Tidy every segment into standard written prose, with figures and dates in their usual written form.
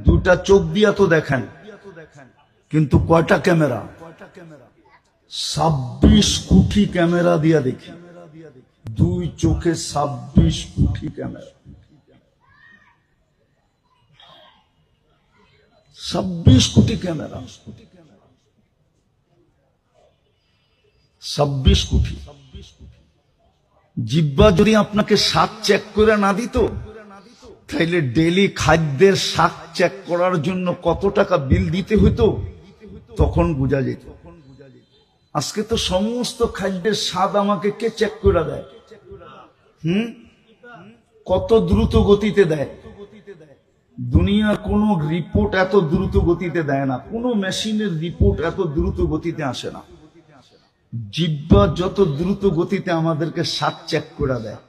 দুটা চোখ দিয়া তো দেখেন, কিন্তু কয়টা ক্যামেরা? 26 কোটি ক্যামেরা দিয়া দেখি। দুই চোখে 26 কোটি ক্যামেরা, 26 কোটি ক্যামেরা, 26 কোটি। জিহ্বা যদি আপনাকে স্বাদ চেক করে না দিত, তাইলে ডেলি খাদ্যের স্বাদ চেক করার জন্য কত টাকা বিল দিতে হইতো তখন বোঝা যেত। আজকে তো সমস্ত খাদ্যের স্বাদ আমাকে কে চেক করে দেয়? কত দ্রুত গতিতে দেয়। দুনিয়ার কোন রিপোর্ট এত দ্রুত গতিতে দেয় না, কোন মেশিনের রিপোর্ট এত দ্রুত গতিতে আসে না। জিহ্বা যত দ্রুত গতিতে আমাদেরকে স্বাদ চেক করে দেয়,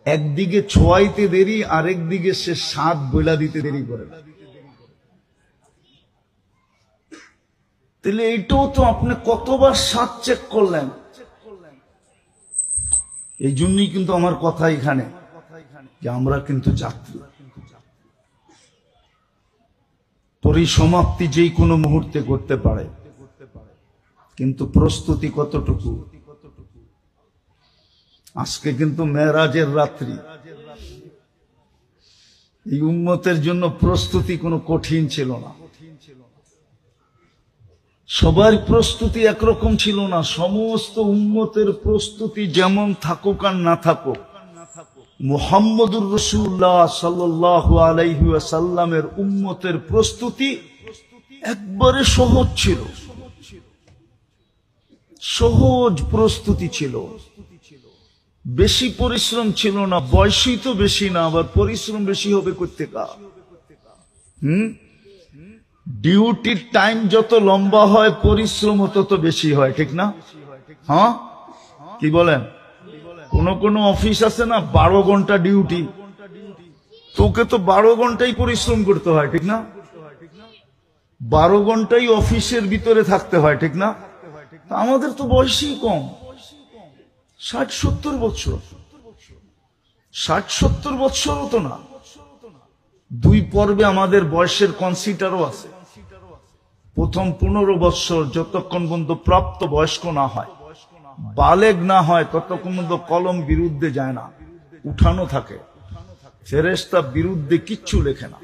একদিকে ছোঁয়াইতে দেরি, আরেকদিকে সে স্বাদ বইলা দিতে দেরি করে। তাহলে এইটাও তো আপনি কতবার স্বাদ চেক করলেন। এই জন্যই কিন্তু আমার কথা এখানে যে আমরা কিন্তু যাত্রী, পরিসমাপ্তি যেই কোনো মুহূর্তে করতে পারে, কিন্তু প্রস্তুতি কতটুকু। আজকে কিন্তু মেরাজের রাত্রি, এই উম্মতের জন্য প্রস্তুতি কোনো কঠিন ছিল না। সবার প্রস্তুতি একরকম ছিল না। সমস্ত উম্মতের প্রস্তুতি যেমন থাকুক আর না থাকুক, মুহাম্মদুর রাসূলুল্লাহ সাল্লাল্লাহু আলাইহি ওয়াসাল্লামের উম্মতের প্রস্তুতি একবারে সহজ ছিল, সহজ প্রস্তুতি ছিল। বেশি পরিশ্রম ছিল না, বয়সই তো বেশি না, আবার পরিশ্রম বেশি হবে করতে কা। ডিউটির টাইম যত লম্বা হয় পরিশ্রম তত বেশি হয়, ঠিক না? হ্যাঁ, কি বলেন? কোন কোন অফিস আছে না 12 ঘন্টা ডিউটি, তোকে তো 12 ঘন্টাই পরিশ্রম করতে হয়, ঠিক না? 12 ঘন্টাই অফিসের ভিতরে থাকতে হয়, ঠিক না? আমাদের তো বয়সই কম, 60-70 বছর। 60-70 বছরও তো না, 2 পর্বে আমাদের বয়সের কনসিডারও আছে। প্রথম 15 বছর যতক্ষণ পর্যন্ত প্রাপ্ত বয়স্ক না হয়, বালেগ না হয়, ততক্ষণ পর্যন্ত কলম বিরুদ্ধে যায় না, উঠানো থাকে। ফেরেশতা বিরুদ্ধে কিচ্ছু লেখে না,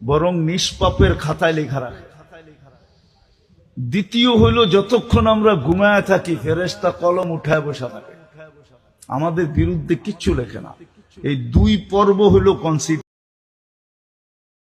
বরং নিষ্পাপের খাতায় লেখা রাখে। দ্বিতীয় হইল, যতক্ষণ আমরা ঘুমায় থাকি ফেরেশতা কলম উঠায় বসা থাকে, আমাদের বিরুদ্ধে কিচ্ছু লেখে না। এই 2 পর্ব হইল কনসিডার।